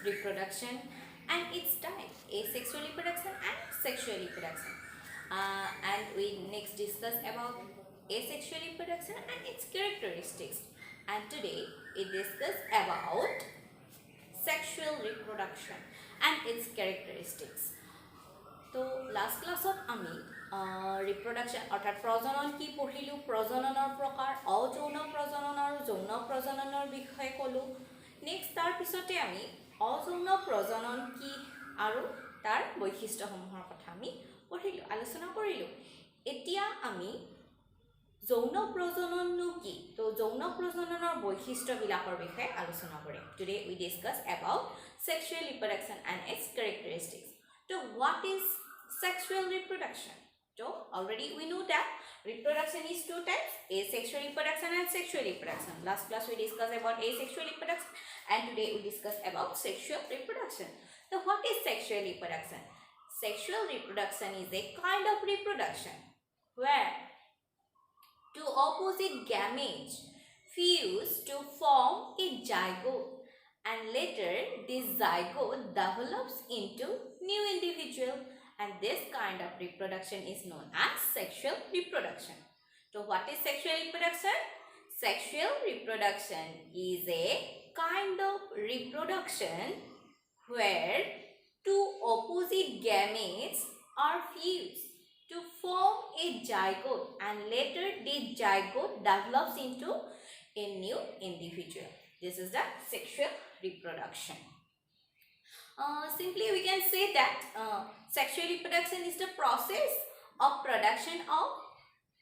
reproduction and its type, asexual reproduction and sexual reproduction. And we next discuss about asexual reproduction and its characteristics. And today we discuss about sexual reproduction and its characteristics. তো last ক্লাছত আমি reproduction অৰ্থাৎ প্ৰজনন কি পঢ়িলোঁ, প্ৰজননৰ প্ৰকাৰ, অযৌন প্ৰজনন আৰু যৌন প্ৰজননৰ বিষয়ে ক'লোঁ। নেক্সট তাৰপিছতে আমি অযৌন প্ৰজনন কি আৰু তাৰ বৈশিষ্ট্যসমূহৰ কথা আমি পঢ়িলোঁ, আলোচনা কৰিলোঁ। এতিয়া আমি যৌন প্ৰজনননো কি, তো যৌন প্ৰজননৰ বৈশিষ্ট্যবিলাকৰ বিষয়ে আলোচনা কৰিম। Today we discuss about sexual reproduction and its characteristics. So what is sexual reproduction? So already we know that reproduction is two types, asexual reproduction and sexual reproduction. Last class we discussed about asexual reproduction and today we discuss about sexual reproduction. So what is sexual reproduction? Sexual reproduction is a kind of reproduction where two opposite gametes fuse to form a zygote, and later this zygote develops into new individual, and this kind of reproduction is known as sexual reproduction. So what is sexual reproduction? Sexual reproduction is a kind of reproduction where two opposite gametes are fused to form a zygote, and later this zygote develops into a new individual. This is the sexual reproduction. Simply we can say that sexual reproduction is the process of production of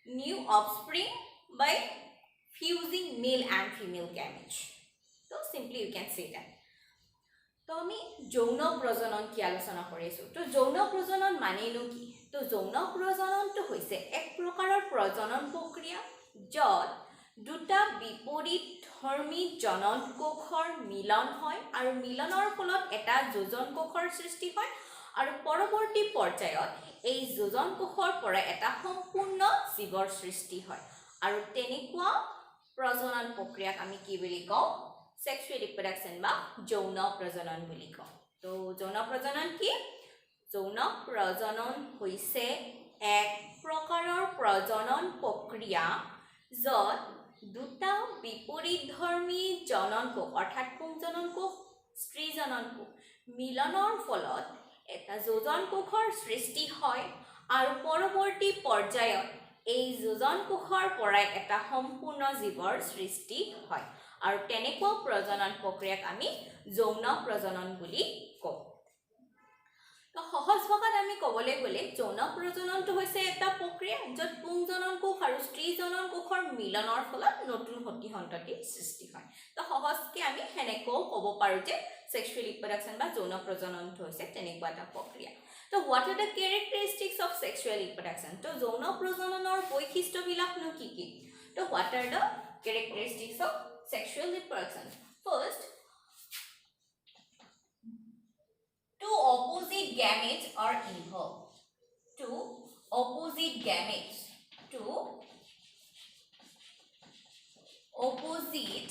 new offspring by fusing male and female gametes. So simply we can say that. তো আমি যৌন প্ৰজনন কি আলোচনা কৰিছোঁ। তো যৌন প্ৰজনন মানেনো কি? তো যৌন প্ৰজননটো হৈছে এক প্ৰকাৰৰ প্ৰজনন প্ৰক্ৰিয়া য'ত দুটা বিপৰীত ধৰ্মী জনন কোষৰ মিলন হয় আৰু মিলনৰ ফলত এটা যোজন কোষৰ সৃষ্টি হয় আৰু পৰৱৰ্তী পৰ্যায়ত এই যোজন কোষৰ পৰা এটা সম্পূৰ্ণ জীৱৰ সৃষ্টি হয় আৰু তেনেকুৱা প্ৰজনন প্ৰক্ৰিয়াক আমি কি বুলি কওঁ? sexual reproduction বা যৌন প্ৰজনন বুলি কওঁ। তো যৌন প্ৰজনন কি? যৌন প্ৰজনন হৈছে এক প্ৰকাৰৰ প্ৰজনন প্ৰক্ৰিয়া য'ত দুটা বিপৰীত ধৰ্মী জনন কোষ অৰ্থাৎ পুংজনন কোষ, স্ত্ৰী জনন কোষ মিলনৰ ফলত এটা যোজন কোষৰ সৃষ্টি হয় আৰু পৰৱৰ্তী পৰ্যায়ত এই যোজন কোষৰ পৰাই এটা সম্পূৰ্ণ জীৱৰ সৃষ্টি হয় আৰু তেনেকুৱা প্ৰজনন প্ৰক্ৰিয়াক আমি যৌন প্ৰজনন বুলি কওঁ। তো সহজ ভাষাত আমি ক'বলৈ গ'লে যৌন প্ৰজননটো হৈছে এটা প্ৰক্ৰিয়া য'ত পুংজনন কোষ আৰু স্ত্ৰী জনন কোষৰ মিলনৰ ফলত নতুন সতি সন্ততিৰ সৃষ্টি হয়। তো সহজকৈ আমি সেনেকৈও ক'ব পাৰোঁ যে sexual reproduction বা যৌন প্ৰজননটো হৈছে তেনেকুৱা এটা প্ৰক্ৰিয়া। তো what are the characteristics of sexual reproduction? তো যৌন প্ৰজননৰ বৈশিষ্ট্যবিলাকনো কি কি? তো what are the characteristics of sexual reproduction? First, two opposite gametes are involved. Two opposite gametes. Two opposite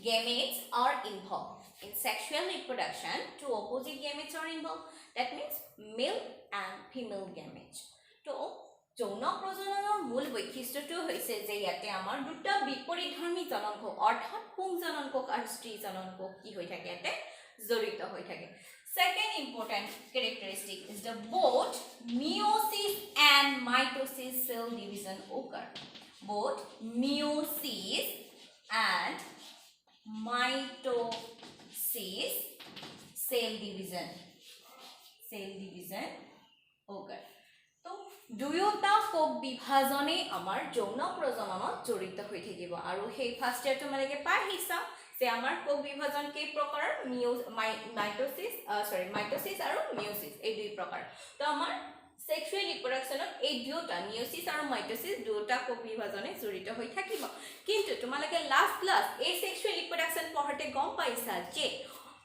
gametes are involved. In sexual reproduction, two opposite gametes are involved. That means male and female gametes. So যৌন প্ৰজননৰ মূল বৈশিষ্ট্যটো হৈছে যে ইয়াতে আমাৰ দুটা বিপৰীত ধৰ্মী জনন কোষ অৰ্থাৎ পুংজনন কোষ আৰু স্ত্ৰী জনন কোষ কি হৈ থাকে, ইয়াতে জড়িত হৈ থাকে। Second important characteristic is the both meiosis and mitosis cell division occur. Both meiosis and mitosis cell division occur. তো দুয়োটা কোষ বিভাজনে আমাৰ যৌন প্ৰজননত জড়িত হৈ থাকিব আৰু সেই ফাৰ্ষ্ট ইয়াৰ তোমালোকে পাই আহিছা যে আমাৰ কোষ বিভাজন কেই প্ৰকাৰৰ, মাইটোসিস আৰু মিয়োসিস এই দুই প্ৰকাৰ। তো আমাৰ সেক্সুৱেল ৰিপ্ৰডাকশ্যনত এই দুয়োটা মিয়োসিস আৰু মাইটোসিস দুয়োটা কোষ বিভাজনে জড়িত হৈ থাকিব। কিন্তু তোমালোকে লাষ্ট ক্লাছ এই সেক্সুৱেল ৰিপ্ৰডাকশ্যন পঢ়োঁতে গম পাইছা যে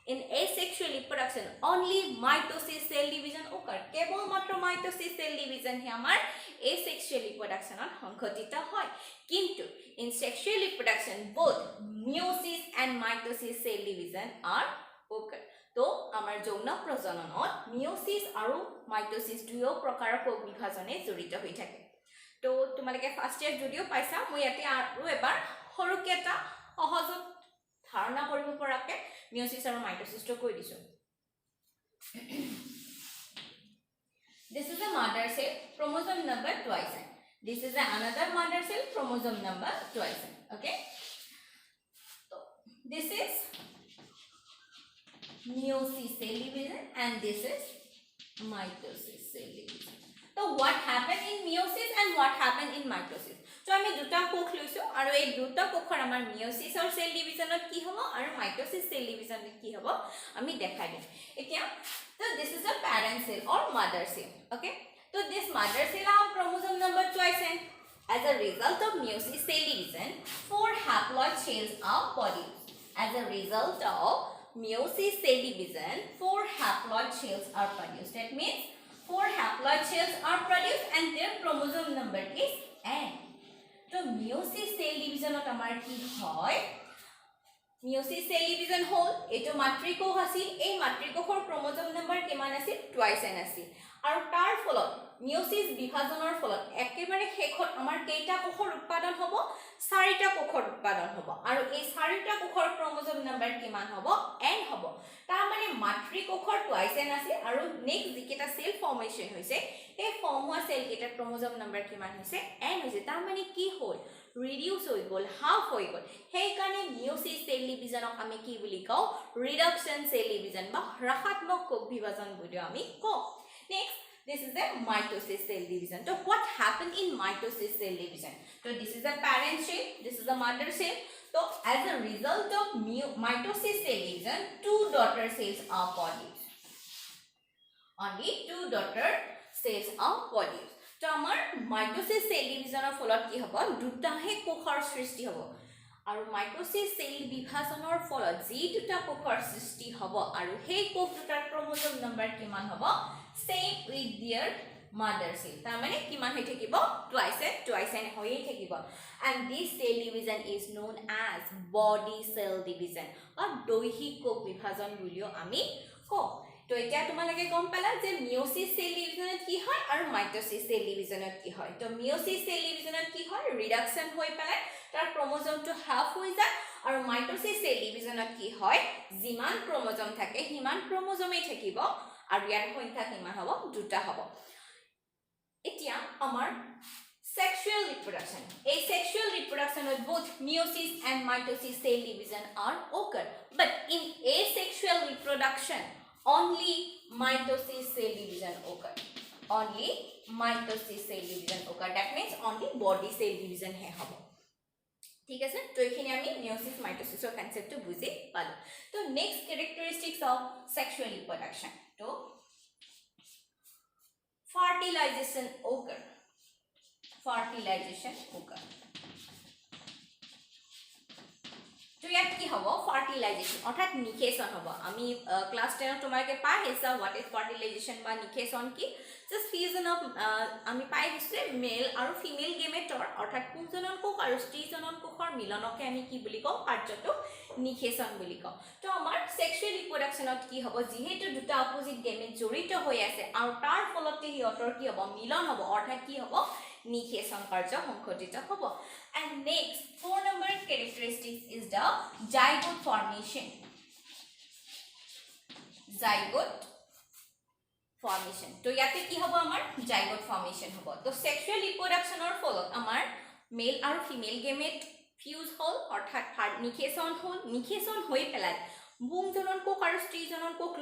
In asexual reproduction, only mitosis cell division occur. কেৱল মাত্ৰ mitosis cell division হে আমাৰ asexual reproduction সংঘটিত হয়। কিন্তু in sexual reproduction, both meiosis and mitosis cell division are occur. তো আমাৰ যৌন প্ৰজননত meiosis আৰু mitosis দুয়ো প্ৰকাৰৰ কোষ বিভাজনে জড়িত হৈ থাকে। তো তোমালোকে ফাৰ্ষ্ট ইয়াৰ যদিও পাইছা, মই ইয়াতে আৰু এবাৰ সৰুকে এটা সহজত ধাৰণা কৰিব পৰাকে meiosis আৰু mitosis টো কৈ দিছো। This is a mother cell, chromosome number twice. This is another mother cell, chromosome number twice. Okay. So this is meiosis cell division and this is mitosis cell division. So what happened in meiosis and what happened in mitosis? So আমি দুটা কোষ লৈছো আৰু এই দুটা কোষৰ আমাৰ meiosis or cell divisionত কি হ'ব আৰু mitosis cell divisionত কি হ'ব আমি দেখাই দিম এতিয়া। So this is a parent cell or mother cell. Okay, so this mother cell have chromosome number twice and as a result of meiosis cell division 4 haploid cells are produced. As a result of meiosis cell division 4 haploid cells are produced. That means 4 haploid cells are produced and their chromosome number is n. So meiosis cell division ot amar ki hoy, meiosis cell division hol eto matrikoh asil, ei matrikohor chromosome number kiman asil twice n asil aru tar folot meiosis বিভাজনৰ ফলত একেবাৰে শেষত আমাৰ কেইটা কোষৰ উৎপাদন হ'ব 4টা কোষৰ উৎপাদন হ'ব আৰু এই 4টা কোষৰ ক্ৰোমোজোম নাম্বাৰ কিমান হ'ব n হ'ব তাৰ মানে মাতৃকোষৰ টুৱাইস n আছে আৰু নেক্সট যিকেটা সেল ফৰ্মেশন হৈছে এই ফৰ্ম হোৱা সেল কেটা ক্ৰোমোজোম নাম্বাৰ কিমান হৈছে n হৈছে তাৰ মানে কি হ'ল ৰিডিউস হৈ গল হাফ হৈ গল সেই কাৰণে মিয়োসিস সেল ডিভিজনক আমি কি বুলি কও ৰিডাকশন সেল ডিভিজন বা হ্ৰাসাত্মক কোষ বিভাজন বুলি আমি কও next this is the mitosis cell division. So what happened in mitosis cell division? So this is the parent cell, this is the mother cell. So as a result of mitosis cell division, 2 daughter cells are produced. Only 2 daughter cells are produced. So amar mitosis cell division of folot ki hobo duta he kokhor srishti hobo. আৰু mitosis cell বিভাজনৰ ফলত যি দুটা কোষৰ সৃষ্টি হ'ব আৰু সেই কোষ দুটাৰ ক্ৰোমোজোম নম্বৰ কিমান হ'ব same with their mother cell তাৰ মানে কিমান হৈ থাকিব twice n হৈয়ে থাকিব and this cell division is known as body cell division or দৈহিক কোষ বিভাজন বুলিও আমি কওঁ তো এতিয়া তোমালোকে গম পালা যে মিয়োসিস সেল ডিভিজনত কি হয় আৰু মাইটোসিস সেল ডিভিজনত কি হয় তো মিয়োসিস সেল ডিভিজনত কি হয় ৰিডাকশন হৈ পেলাই তাৰ ক্ৰোমোজোমটো হাফ হৈ যায় আৰু মাইটোসিস সেল ডিভিজনত কি হয় যিমান ক্ৰোমোজোম থাকে সিমান ক্ৰোমোজোমেই থাকিব আৰু ইয়াৰ সংখ্যা কিমান হ'ব দুটা হ'ব এতিয়া আমাৰ sexual reproduction a sexual reproduction of both meiosis and mitosis cell division are occur but in asexual reproduction only mitosis cell division occur only mitosis cell division occur that means only body cell division he hobo ঠিক আছে তো এখানে আমি meiosis mitosis এর concept বুঝি পালো তো next characteristics of sexual reproduction তো fertilization occur তো ইয়াত কি হ'ব ফার্টিলাইজেশন অর্থাৎ নিষেচন হ'ব আমি ক্লাস 10 তোমাকে পাই হেছা হোৱাট ইজ ফার্টিলাইজেশন বা নিষেচন কি জাস্ট ফিউজন অফ আমি পাই দিছে মেল আৰু ফিমেল গেমেটৰ অৰ্থাৎ পুংজনন কোষ আৰু স্ত্ৰীজনন কোষৰ মিলনকে আমি কি বুলি কওঁ কাৰ্যটো নিষেচন বুলি কওঁ তো আমাৰ সেক্সুয়াল ৰিপ্ৰডাকশনত কি হ'ব যেহেতু দুটা অপোজিট গেমেট জড়িত হৈ আছে আৰু তাৰ ফলতে হিয়তৰ কি হ'ব মিলন হ'ব অৰ্থাৎ কি হ'ব নিষেচন কাৰ্য সংঘটিত হ'ব and next 4 number characteristics is the zygote formation তো ইয়াতে কি হ'ব আমাৰ zygote formation হ'ব তো sexual reproductionৰ ফলত আমাৰ মেল আৰু ফিমেল গেমেট ফিউজ হল অৰ্থাৎ নিষেচন হৈ পেলাই বুংজনন কোষ আৰু স্ত্ৰীজনন কোষ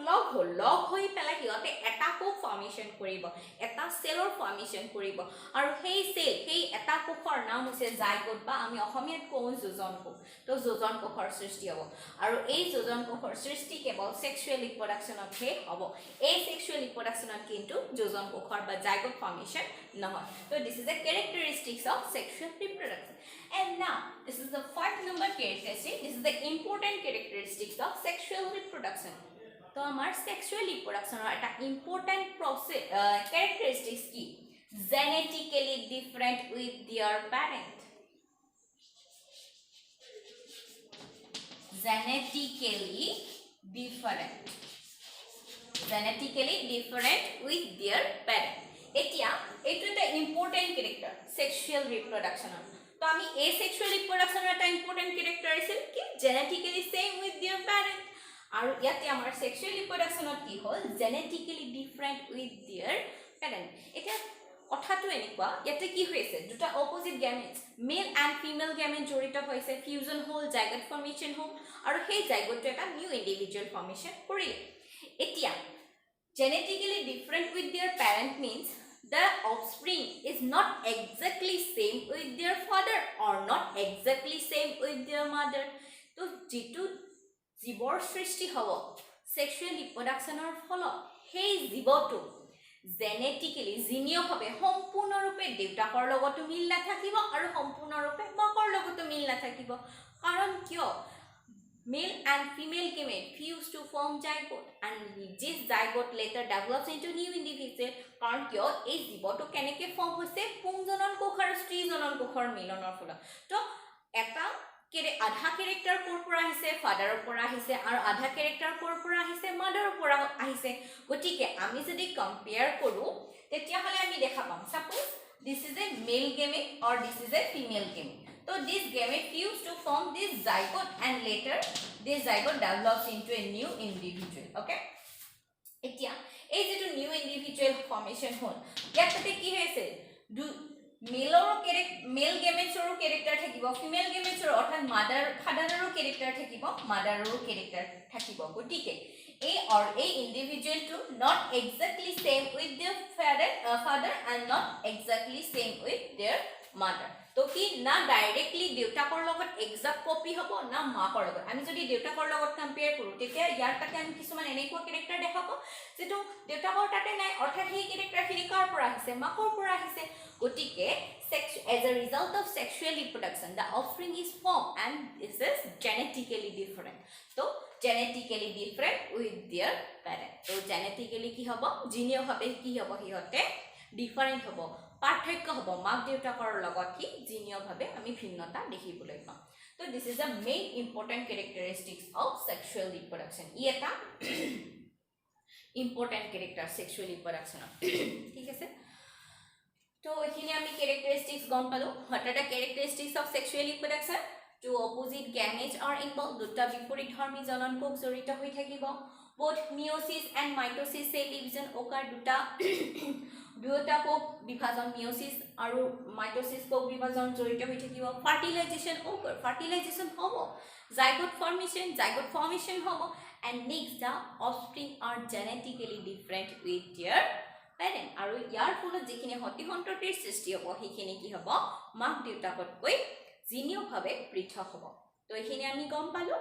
লগ হৈ পেলাই হিয়তে এটা কোষ ফৰ্মেশন কৰিব এটা সেলৰ ফৰ্মেশন কৰিব আৰু সেই এটা কোষৰ নাম হৈছে জাইগোট বা আমি অসমীয়াত কওঁ যোজন কোষ তো যোজন কোষৰ সৃষ্টি হ'ব আৰু এই যোজন কোষৰ সৃষ্টি কেৱল সেক্সুয়াল ৰিপ্ৰডাকশনত হে হ'ব এই সেক্সুয়াল ৰিপ্ৰডাকশনত কিন্তু যোজন কোষৰ বা জাইগোট ফৰ্মেশন নহয় তো this is the characteristics of sexual reproduction and now this is the 5th number characteristic this is the important characteristics of sexual reproduction. তো আমাৰ sexual reproduction এটা important process characteristics কি genetically different with their parent. Genetically different with their parent. এতিয়া এইটো এটা important character sexual reproduction. তো আমি asexual reproduction এটা important character আছিল কি genetically same with their parent. আৰু ইয়াতে আমাৰ sexual reproduction কি হ'ল genetically different with their parent. এটা কথাটো এনেকুৱা ইয়াতে কি হৈছে দুটা opposite gametes male and female gamete জড়িত হৈছে ফিউজন হ'ল জাইগট ফৰ্মেশন হ'ল আৰু সেই জাইগটটো এটা নিউ ইন্ডিভিজুৱেল ফৰ্মেশন কৰিলে এতিয়া genetically different with their parent means the offspring is not exactly same with their father or not exactly same with their mother. তো যেটো জীৱৰ সৃষ্টি হ'ব sexual reproductionৰ ফলত সেই জীৱটো genetically জিনীয়ভাৱে সম্পূৰ্ণৰূপে দেউতাকৰ লগতো মিল নাথাকিব আৰু সম্পূৰ্ণৰূপে মাকৰ লগতো মিল নাথাকিব কাৰণ কিয় male and female gamete fuse to form zygote and this zygote later develops into new individual কাৰণ কিয় এই জীৱটো কেনেকৈ ফৰ্ম হৈছে পুংজনন কোষ আৰু স্ত্ৰীজনন কোষৰ মিলনৰ ফলত তো এটা আধা ক্যাৰেক্টাৰ কোৰ পৰা আহিছে ফাদাৰৰ পৰা আহিছে আৰু আধা ক্যাৰেক্টাৰ কোৰ পৰা আহিছে মাদাৰৰ পৰা আহিছে গতিকে আমি যদি কম্পেয়াৰ কৰো তেতিয়া হলে আমি দেখা পাম suppose this is a male gamete or this is a female gamete. So this gamete fuse to form this zygote and later this zygote develops into a new individual. Okay. এতিয়া এই যেটো new ইন্ডিভিজুৱেল formation হল ইয়াতে কি হৈছে মেল গেমেটছৰ character থাকিব female গেমেটছৰ অৰ্থাৎ mother ফাদাৰৰ character থাকিব মাদাৰৰ character থাকিব গতিকে এই ইন্ডিভিজুৱেল two not exactly same with their father and not exactly same with their mother. তো কি না ডাইৰেক্টলি দেউতাকৰ লগত এক্সাক্ট কপি হ'ব না মাকৰ লগত আমি যদি দেউতাকৰ লগত কম্পেয়াৰ কৰো তেতিয়া ইয়াৰ তাতে আমি কিছুমান এনেকুৱা ক্যাৰেক্টাৰ দেখাব যেটো দেউতাকৰ তাতে নাই অৰ্থাৎ সেই ক্যাৰেক্টাৰখিনি কাৰ পৰা আহিছে মাকৰ পৰা আহিছে গতিকে as a result of sexual reproduction the offspring is formed and this is genetically different. So genetically different with their parent. So genetically কি হ'ব জিনীয়ভাৱে কি হ'ব হিহতে ডিফাৰেন্ট হ'ব পাৰ্থক্য হ'ব মাক দেউতাকৰ লগত কি জিনীয়ভাৱে আমি ভিন্নতা দেখিবলৈ পাম তো this is the main important characteristics of sexual reproduction ই এটা important character sexual reproduction ঠিক আছে তো এখানে আমি characteristics গম পালো what are the characteristics of sexual reproduction two opposite gametes are involved দুটা বিপৰীতধৰ্মী জনন কোষ জড়িত হৈ থাকিব both meiosis and mitosis cell division occur দুটা কোষ বিভাজন meiosis আৰু mitosis কোষ বিভাজন জড়িত হৈ থাকিব fertilization occur fertilization হ'ব zygote formation হ'ব and next the offspring are genetically different with their parent আৰু ইয়াৰ ফলত যিখিনি হতি সন্ততিৰ সৃষ্টি হ'ব সেইখিনি কি হ'ব মাক দেউতাকতকৈ জিনীয়ভাৱে পৃথক হ'ব তো এইখিনি আমি গম পালো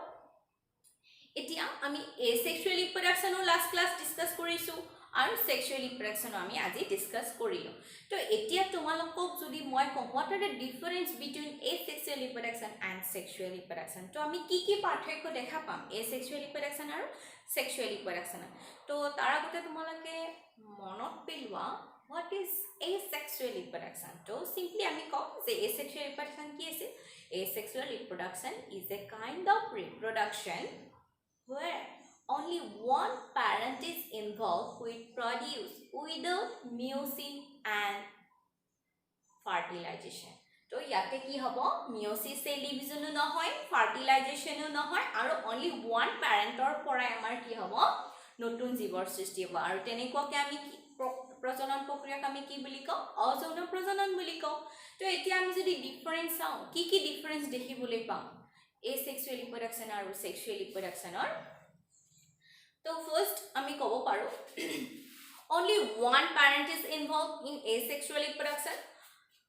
এতিয়া আমি asexual reproduction last class discuss কৰিছো আৰু sexual reproduction আমি আজি ডিসকাস কৰিলো তো এতিয়া তোমালোকক যদি মই কম what are the difference between asexual reproduction and sexual reproduction তো আমি কি পাৰ্থক্য দেখা পাম asexual reproduction আৰু sexual reproduction তো তাৰ আগতে তোমালোকে মনত পেলোৱা what is asexual reproduction তো simply আমি কম যে asexual reproduction কি আছে asexual reproduction is a kind of reproduction where only one parent is involved with produce without meiosis and fertilization. তো ইয়াতে কি হ'ব meiosis cell division নহয় fertilization নহয় আৰু only one parentৰ পৰাই আমাৰ কি হ'ব নতুন জীৱৰ সৃষ্টি হ'ব আৰু তেনেকুৱাকে আমি প্ৰজনন প্ৰক্ৰিয়াক আমি কি বুলি কওঁ অযৌন প্ৰজনন বুলি কওঁ তো এতিয়া আমি যদি ডিফাৰেন্স চাওঁ কি ডিফাৰেন্স দেখিবলৈ পাম asexual reproduction আৰু sexual reproductionৰ তো ফাৰ্স্ট আমি কব পাৰো only one parent is involved in asexual reproduction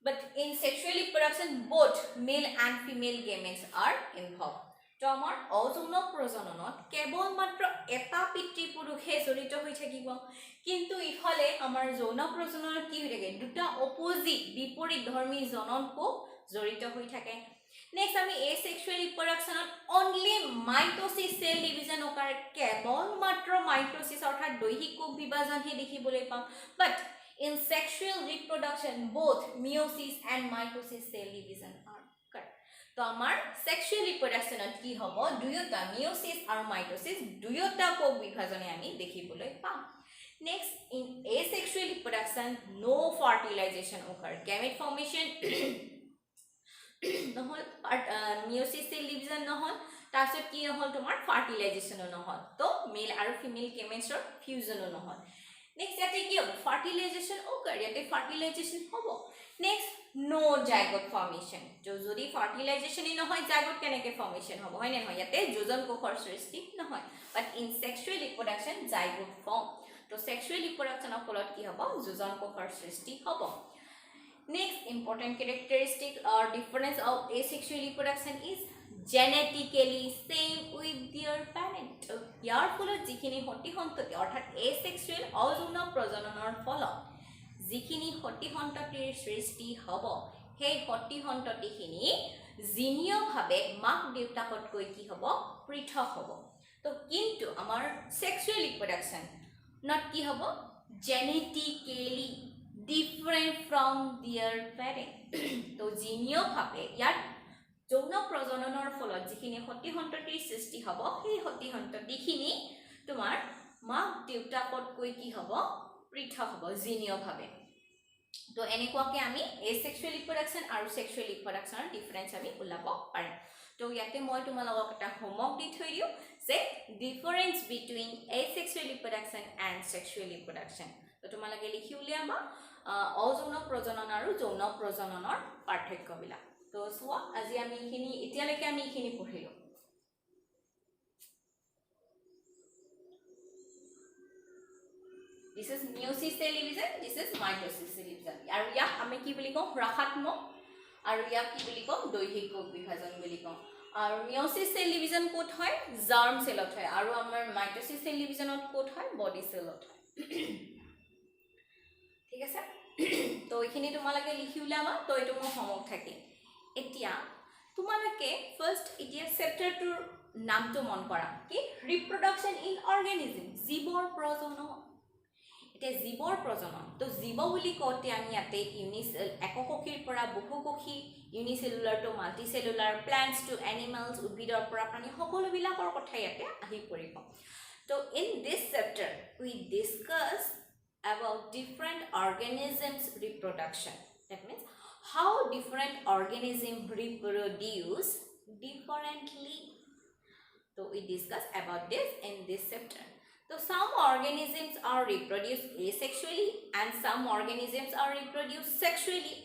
but in sexual reproduction both male and female gametes are involved তো আমাৰ অযৌন প্ৰজননত কেৱল মাত্ৰ এটা পিতৃ পুৰুষে জড়িত হৈ থাকিব কিন্তু ইফালে আমাৰ যৌন প্ৰজননত কি হৈ থাকে দুটা অপোজিট বিপৰীতধৰ্মী জনন কোষ জড়িত হৈ থাকে নেক্সট আমি এসেক্সুৱেল ৰিপ্ৰডাকশ্যনত অনলি মাইটোসিছ সেল ডিভিজন ওকাৰ কেৱল মাত্ৰ মাইটোসিছ অৰ্থাৎ দৈহিক কোষ বিভাজনহে দেখিবলৈ পাম বাট in sexual reproduction both meiosis and mitosis cell division are correct তো আমাৰ sexual reproduction কি হ'ব দুয়োটা meiosis আৰু mitosis দুয়োটা কোষ বিভাজনে আমি দেখিবলৈ পাম next in asexual reproduction no fertilization occur gamete formation নহল meiosis cell division নহল তাৰপিছত কি নহল তোমাৰ fertilization নহল তো মেল আৰু ফিমেল gametesৰ fusion নহল next yate ki hobo fertilization occur yate fertilization hobo next no zygote formation jo jodi fertilization ni nohoy zygote keneke formation hobo hoy ne hoy yate jojon kokhor srishti nohoy but in sexual reproduction zygote form to sexual reproduction of folot ki hobo jojon kokhor srishti hobo next important characteristic or difference of asexual reproduction is genetically same with their parent ইয়াৰ ফলত যিখিনি হতি সন্ততি অৰ্থাৎ asexual অযৌন প্ৰজননৰ ফলত যিখিনি হতি সন্ততিৰ সৃষ্টি হ'ব সেই হতি সন্ততিখিনি জিনীয়ভাৱে মাক দেউতাকতকৈ কি হ'ব পৃথক হ'ব তো কিন্তু আমাৰ sexual reproduction not কি হ'ব genetically different from their parent তো জিনীয়ভাৱে ইয়াৰ যৌন প্ৰজননৰ ফলত যিখিনি হতি সন্ততিৰ সৃষ্টি হ'ব সেই হতি সন্ততিখিনি তোমাৰ মাক দেউতাকতকৈ কি হ'ব পৃথক হ'ব জিনীয়ভাৱে তো এনেকুৱাকে আমি asexual reproduction আৰু sexual reproductionৰ ডিফাৰেন্স আমি উলাব পাৰিম তো ইয়াতে মই তোমালোকক এটা হোমৱৰ্ক দি থৈ দিও যে difference between asexual reproduction and sexual reproduction তো তোমালোকে লিখি উলিয়াবা অযৌন প্ৰজনন আৰু যৌন প্ৰজননৰ পাৰ্থক্যবিলাক তো সোৱা আজি আমি ইখিনি এতিয়ালৈকে আমি ইখিনি পঢ়িলো this is meiosis cell division this is mitosis cell division আৰু ইয়াক আমি কি বুলি কওঁ ৰাসাত্মক আৰু ইয়াক কি বুলি কওঁ দৈহিক কোষ বিভাজন বুলি কওঁ আৰু meiosis cell division কোট হয় germ cellত হয় আৰু আমাৰ mitosis cell divisionত কোট হয় body cellত হয় ঠিক আছে তো ইখিনি তোমালোকে লিখি উলাবা তো এটো মোৰ হোমৱৰ্ক থাকে এতিয়া তোমালোকে ফাৰ্স্ট এতিয়া চেপ্টাৰটোৰ নামটো মন কৰা কি ৰিপ্ৰডাকশন ইন অৰ্গানিজম জীৱৰ প্ৰজনন এটা জীৱৰ প্ৰজনন তো জীৱ বুলি কওঁতে আমি ইয়াতে এককোষীৰ পৰা বহুকোষী ইউনিসেলুলাৰ টু মাল্টিসেলুলাৰ প্লান্টস টু এনিমেলস উদ্ভিদৰ পৰা প্ৰাণী সকলোবিলাকৰ কথা ইয়াতে আহি পৰিব তো in this chapter we discuss about different organisms reproduction that means how different organisms reproduce differently so we discuss about this in this chapter so some organisms are reproduced asexually and some organisms are reproduced sexually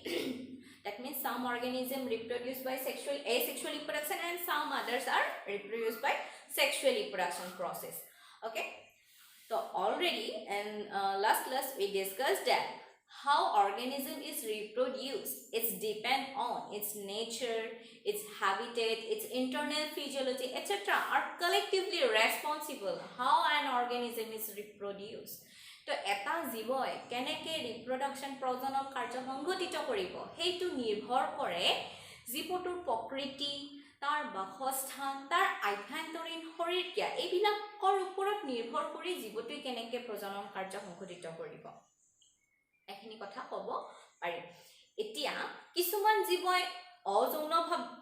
that means some organisms reproduced by asexual reproduction and some others are reproduced by sexual reproduction process okay so already in last class we discussed that how organism is reproduced it's depend on its nature its habitat its internal physiology etc are collectively responsible how an organism is reproduced তো এটা জীৱই কেনেকে ৰিপ্ৰডাকশন প্ৰজনন কাৰ্য সংঘটিত কৰিব হেতু নিৰ্ভৰ কৰে জীৱটোৰ প্ৰকৃতি তাৰ বাসস্থান তাৰ আভ্যন্তৰীণ শৰীৰ ক্ৰিয়া এইবিলাকৰ ওপৰত নিৰ্ভৰ কৰি জীৱটোই কেনেকে প্ৰজনন কাৰ্য সংঘটিত কৰিব এখিনি কথা কব পাৰি এতিয়া কিছুমান জীৱই অযৌন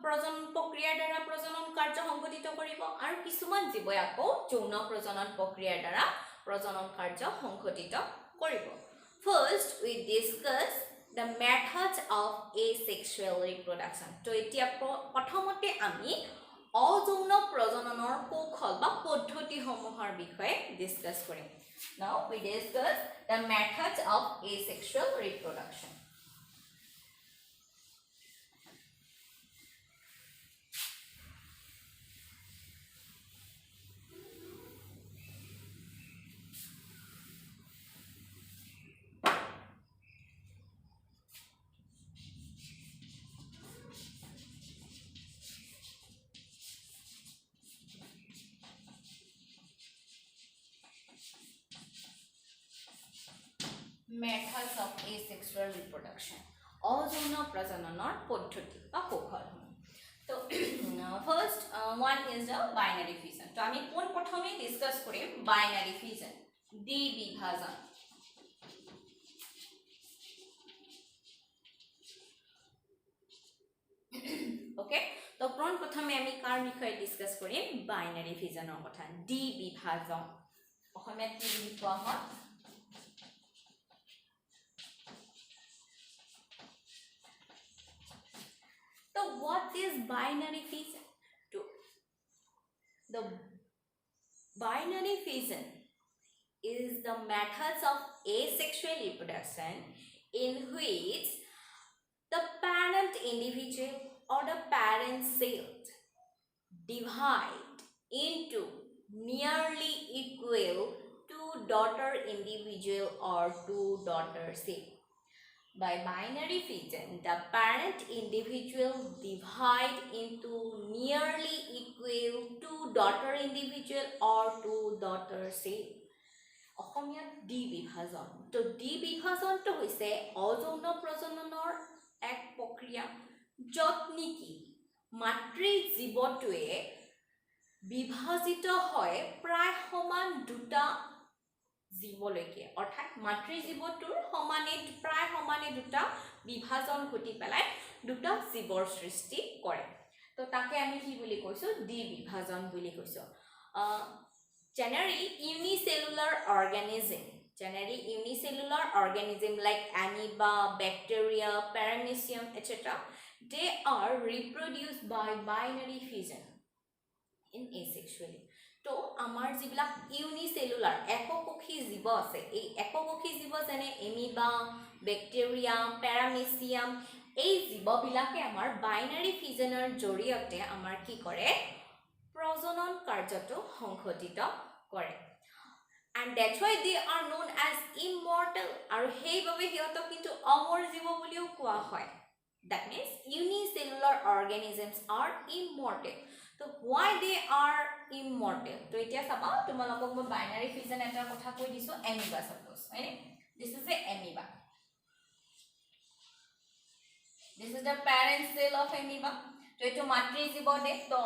প্ৰজনন প্ৰক্ৰিয়াৰ দ্বাৰা প্ৰজনন কাৰ্য সংঘটিত কৰিব আৰু কিছুমান জীৱই আকৌ যৌন প্ৰজনন প্ৰক্ৰিয়াৰ দ্বাৰা প্ৰজনন কাৰ্য সংঘটিত কৰিব first we discuss the methods of asexual reproduction তো এতিয়া প্ৰথমতে আমি অযৌন প্ৰজননৰ কৌশল বা পদ্ধতি সমূহৰ বিষয়ে ডিসকাস কৰিম now we discuss the methods of asexual reproduction methods of asexual reproduction অযৌন প্ৰজননৰ পদ্ধতি বা কৌশল তো তো first one is the binary fusion তো আমি কোন প্রথমে ডিসকাস করিম বাইনারি ফিউশন দ্বিবিভাজন ওকে তো প্রথমে আমি কার বিষয়ে ডিসকাস করিম বাইনারি ফিউশনৰ কথা দ্বিবিভাজন অসমীয়াত কি বুলি কোৱা হয় so what is binary fission the binary fission is the methods of asexual reproduction in which the parent individual or the parent cell divide into nearly equal two daughter individual or two daughter cell. By binary fission, the parent individual divide into nearly equal two daughter individual or two daughter cell. অসমীয়াত দ্বিবিভাজন তো দ্বিবিভাজনটো হৈছে অযৌন প্ৰজননৰ এক প্ৰক্ৰিয়া য'ত নেকি মাতৃ জীৱটোৱে বিভাজিত হয় প্ৰায় সমান দুটা জীৱলৈকে অৰ্থাৎ মাতৃ জীৱটোৰ সমানে প্ৰায় সমানে দুটা বিভাজন ঘটি পেলাই দুটা জীৱৰ সৃষ্টি কৰে তো তাকে আমি কি বুলি কৈছো দ্বিবিভাজন বুলি কৈছো generally unicellular organism like amoeba bacteria paramecium etc they are reproduced by binary fission in asexually তো আমাৰ যিবিলাক ইউনিসেলুলাৰ এককোষী জীৱ আছে এই এককোষী জীৱ যেনে এমিবা ব্যাকটেৰিয়া প্যাৰামেচিয়াম এই জীৱবিলাকে আমাৰ বাইনাৰী ফিজনৰ জৰিয়তে আমাৰ কি কৰে প্ৰজনন কাৰ্যটো সংঘটিত কৰে and that's why they are known as immortal আৰু সেইভাবে হিয়তক কিন্তু অমৰ জীৱ বুলিও কোৱা হয় that means unicellular organisms are immortal so why they are immortal to etia saba tumalok moi binary fission eta kotha koi disu amoeba suppose right this is a amoeba this is the parent cell of amoeba to eto matri jibo de to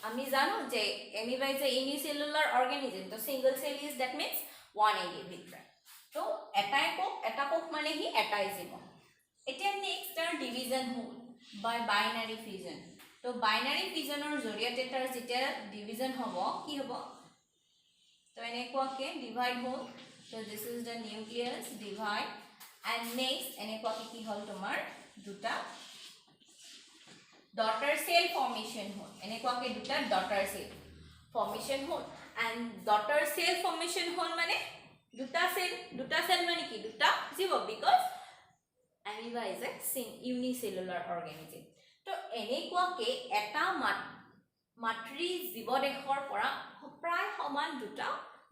ami jano je amoeba is a unicellular organism to single cell is that means one individual to eta kok mane hi eta jibo etia next are division hole by binary fission तो binary fission or জৰিয়তে তাৰ যেতিয়া division হ'ব কি হ'ব তো এনেকুৱাকে divide হ'ল so this is the nucleus divide and next এনেকুৱাকে কি হ'ল তোমাৰ দুটা daughter cell formation হ'ল এনেকুৱাকে দুটা daughter cell formation হ'ল and daughter cell formation হ'ল মানে দুটা cell মানে কি দুটা জীৱ because amoeba is a unicellular organism তো এনেকুৱাকে এটা মাতৃ জীৱদেহৰ পৰা প্ৰায় সমান দুটা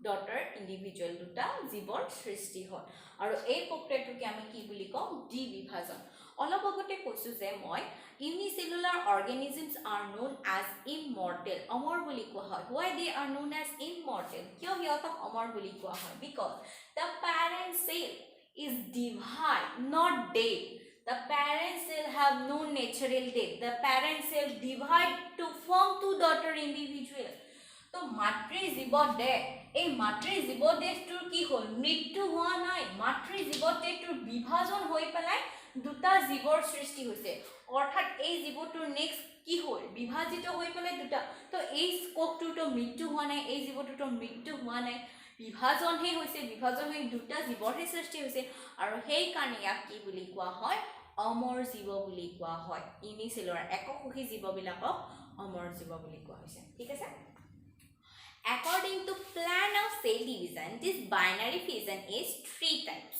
ডটাৰ ইন্ডিভিজুৱেল দুটা জীৱৰ সৃষ্টি হয় আৰু এই প্ৰক্ৰিয়াটোকে আমি কি বুলি কওঁ দ্বিবিভাজন অলপ আগতে কৈছো যে মই ইউনিসেলুলাৰ অৰ্গানিজমছ আৰ known as immortal অমৰ বুলি কোৱা হয় why they are known as immortal কিয় হিয়তক অমৰ বুলি কোৱা হয় because the parent cell is divide not dead the parent cell have no natural death the parent cell divide to form two daughter individual तो मातृ জীৱদেহ এই মাতৃ জীৱদেহটোৰ কি হ'ল মৃত্যু হোৱা নাই মাতৃ জীৱদেহটোৰ বিভাজন হৈ পেলাই দুটা জীৱৰ সৃষ্টি হৈছে অৰ্থাৎ এই জীৱটোৰ নেক্সট কি হ'ল বিভাজিত হৈ পেলাই দুটা তো এই কোষটোৰ মৃত্যু হোৱা নাই এই জীৱটোৰ মৃত্যু হোৱা নাই বিভাজন হে হৈছে বিভাজন হৈ দুটা জীৱৰ সৃষ্টি হৈছে আৰু সেই কাৰণে ইয়াক কি বুলি কোৱা হয় অমৰ জীৱ বুলি কোৱা হয় ইউনিসেলুলাৰ এককোষী জীৱবিলাকক অমৰ জীৱ বুলি কোৱা হৈছে ঠিক আছে according to plan of cell division this binary fission is 3 types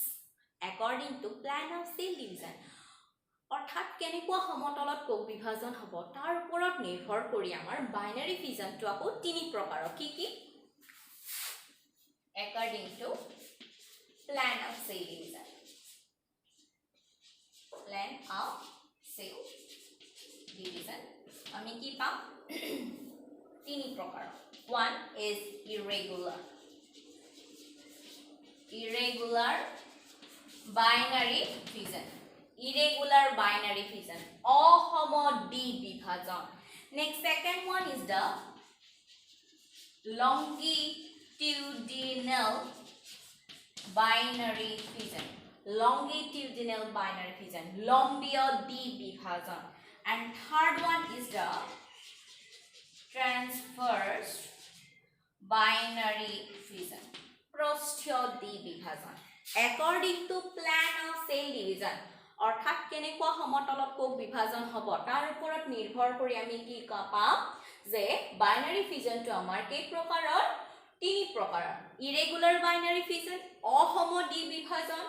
according to plan of cell division অৰ্থাৎ কেনেকুৱা সমতলত কোষ বিভাজন হ'ব তাৰ ওপৰত নিৰ্ভৰ কৰি আমাৰ বাইনাৰী ফিজনটো আকৌ তিনি প্ৰকাৰৰ কি কি according to plan of cell division plan of cell division আমি কি পাম তিনি প্ৰকাৰ one is irregular binary fission irregular binary fission Assam দ্বিবিভাজন Next, second one is the longitudinal binary fission. Longitudinal binary fission, লম্বীয় দ্বিবিভাজন. And third one is the transverse binary fission, পৃষ্ঠীয় দ্বিবিভাজন. According to plan of cell division, অর্থাৎ কেনেকুৱা সমতলত কোষ বিভাজন হ'ব তাৰ ওপৰত নিৰ্ভৰ কৰি আমি কি পাম যে বাইনাৰী ফিজনটো আমাৰ কেই প্ৰকাৰৰ, তিনি প্ৰকাৰৰ. ইৰেগুলাৰ বাইনাৰী ফিজন, অসম দ্বিবিভাজন,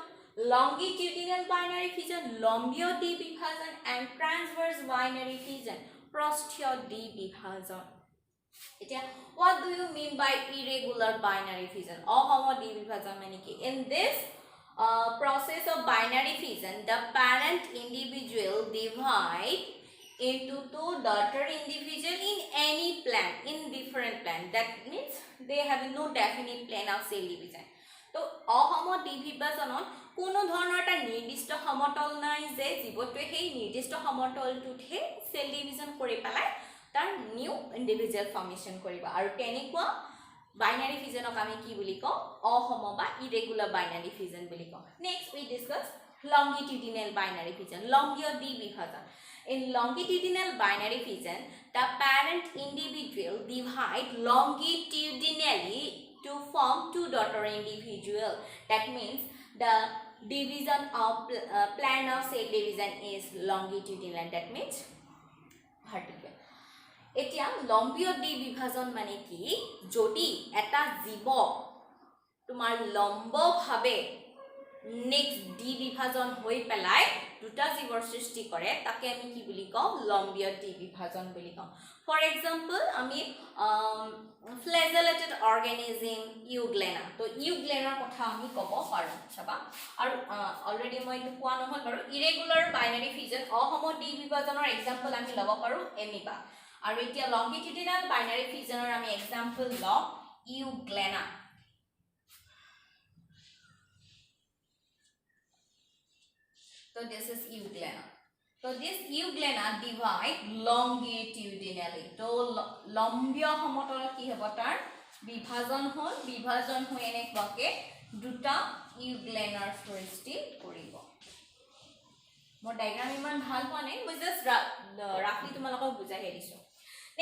longitudinal binary fission, লম্বীয় দ্বিবিভাজন, and transverse binary fission, পৃষ্ঠীয় দ্বিবিভাজন. এতিয়া what do you mean by irregular binary fission? Assam দ্বিবিভাজন মানে কি? In this process of binary fission, the parent individual divide into two daughter individual in any plan, in different plan. That means they have no definite plan of cell division. তো অসম দ্বিবিভাজনত কোনো ধৰণৰ এটা নিৰ্দিষ্ট সমতল নাই যে জীৱটোৱে সেই নিৰ্দিষ্ট সমতলটোতহে সেল ডিভিজন কৰি পেলাই তাৰ নিউ ইন্ডিভিজুৱেল ফৰ্মেশন কৰিব. আৰু তেনেকুৱা বাইনাৰী ফিজনক আমি কি বুলি কওঁ? অসম বা ইৰেগুলাৰ বাইনাৰী ফিজন বুলি কওঁ. নেক্সট উই ডিসকাস longitudinal binary fission, লম্বীয় দ্বিবিভাজন. In longitudinal binary fission, the parent individual divide longitudinally to form two daughter individual. That means the division of plan of cell division is longitudinal. That means vertical. এতিয়া লম্বীয় দ্বিবিভাজন মানে কি? যদি এটা জীৱ তোমাৰ লম্বভাৱে next দ্বিবিভাজন হৈ পেলাই দুটা জীৱৰ সৃষ্টি কৰে তাকে আমি কি বুলি কওঁ? লম্বীয় দ্বিবিভাজন বুলি কওঁ. ফৰ এক্সাম্পল আমি ফ্লেজেলেটেড অৰ্গেনিজম ইউগ্লেনা, তো ইউগ্লেনাৰ কথা আমি ক'ব পাৰোঁ. চাবা, আৰু অলৰেডি মই এইটো কোৱা নহ'ল বাৰু. Irregular binary fission, Assam দ্বিবিভাজনৰ example আমি ল'ব পাৰোঁ এমিবা. আৰু এতিয়া লংগিটিউডিনেল বাইনাৰী ফিজনৰ আমি এক্সাম্পল লওঁ euglena. So this is euglena. So this euglena divide longitudinally. So লম্বীয় সমতলত কি হ'ব? তাৰ বিভাজন হ'ল, বিভাজন হৈ এনেকুৱাকে দুটা ইউগ্লেনাৰ সৃষ্টি কৰিব. মোৰ ডায়াগ্ৰাম ইমান ভাল হোৱা নাই, মই জাষ্ট ৰাফলি তোমালোকক বুজাই দিছোঁ.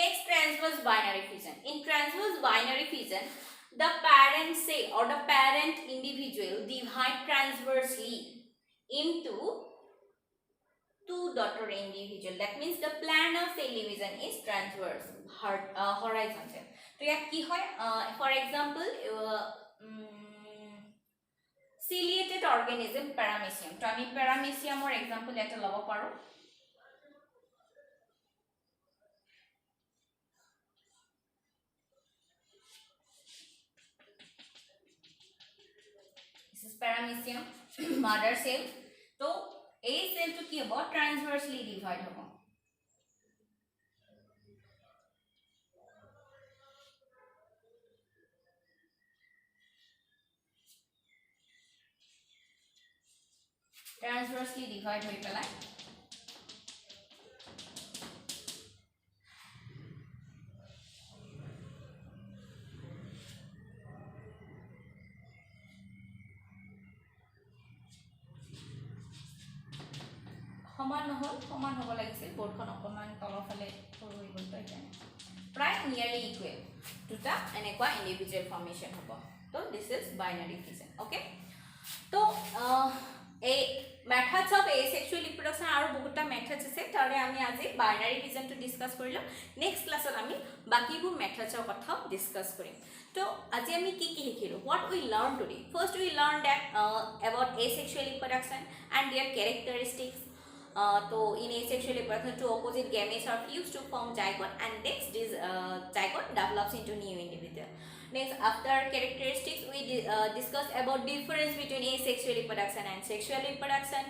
Next, transverse binary fission. In transverse binary fission, the parent cell or the parent individual divide transversely into two daughter individual. That means the plan of cell division is transverse, horizontal. So ইয়াত কি হয়? For example, ciliated organism paramecium. তো আমি parameciumৰ example এটা ল'ব পাৰোঁ. This is paramecium, mother cell. তো এই সেলটো কি হ'ব? ট্ৰান্সভাৰ্সলি ডিভাইড হ'ব. ট্ৰান্সভাৰ্সলি ডিভাইড হৈ পেলাই সমান নহ'ল, সমান হ'ব লাগিছিল. বৰ্ডখন অকণমান তলৰ ফালে সৰু হৈ গ'ল, তো সেইকাৰণে প্ৰায় নিয়াৰলি ইকুৱেল দুটা এনেকুৱা ইণ্ডিভিজুৱেল ফৰ্মেশ্যন হ'ব. তো দিছ ইজ বাইনাৰী ফিজন. অ'কে, তো এই মেথডছ অফ এসেক্সুৱেল ৰিপ্ৰডাকশ্যন আৰু বহুতটা মেথডছ আছে, তাৰে আমি আজি বাইনাৰী ফিজনটো ডিছকাছ কৰিলোঁ. নেক্সট ক্লাছত আমি বাকীবোৰ মেথডছৰ কথাও ডিছকাছ কৰিম. তো আজি আমি কি কি শিকিলোঁ? What we learn today? First we learn that about asexual reproduction and their characteristics. So in asexual reproduction, two opposite gametes are fused to form zygote, and next this zygote develops into new individual. Next, after characteristics, we discuss about difference between asexual reproduction and sexual reproduction.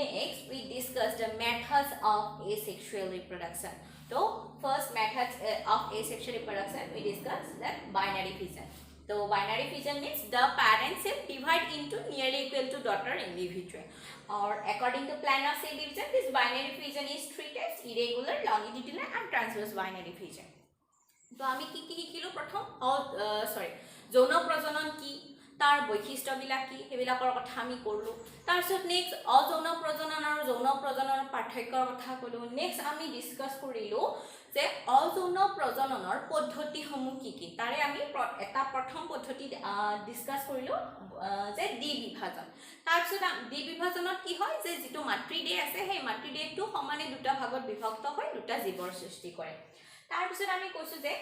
Next, we discuss the methods of asexual reproduction. So first methods of asexual reproduction, we discuss that binary fission. So binary fission means the parent cell divide into nearly equal to daughter individual. Or according to planar cell division, this binary fission is three types: irregular, longitudinal, and transverse binary fission. তো আমি কি কি শিকিলো প্ৰথম যৌন প্ৰজনন কি, তাৰ বৈশিষ্ট্যবিলাক কি, সেইবিলাকৰ কথা আমি কৰিলোঁ। তাৰপিছত নেক্সট অযৌন প্ৰজনন আৰু যৌন প্ৰজননৰ পাৰ্থক্যৰ কথা ক'লোঁ। নেক্সট আমি ডিছকাছ কৰিলোঁ যে অযৌন প্ৰজননৰ পদ্ধতিসমূহ কি কি, তাৰে আমি এটা প্ৰথম পদ্ধতি ডিছকাছ কৰিলোঁ যে দ্বিবিভাজন। তাৰপিছত দ্বিবিভাজনত কি হয় যে যিটো মাতৃদেহ আছে সেই মাতৃদেহটো সমানে দুটা ভাগত বিভক্ত হৈ দুটা জীৱৰ সৃষ্টি কৰে। তাৰপিছত আমি কৈছোঁ যে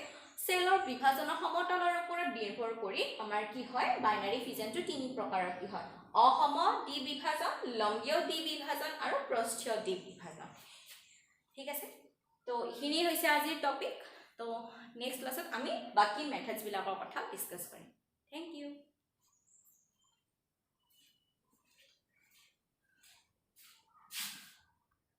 সেলৰ বিভাজনৰ সমতলৰ ওপৰত নিৰ্ভৰ কৰি আমাৰ কি হয় বাইনাৰী ফিজনটো তিনি প্ৰকাৰৰ কি হয়: অসম দ্বিবিভাজন, লম্বীয় দ্বিবিভাজন আৰু পৃষ্ঠীয় দ্বিবিভাজন। ঠিক আছে, তো এইখিনি হৈছে আজিৰ টপিক। তো নেক্সট ক্লাছত আমি বাকী মেথডছবিলাকৰ কথা ডিছকাছ কৰিম। Thank U.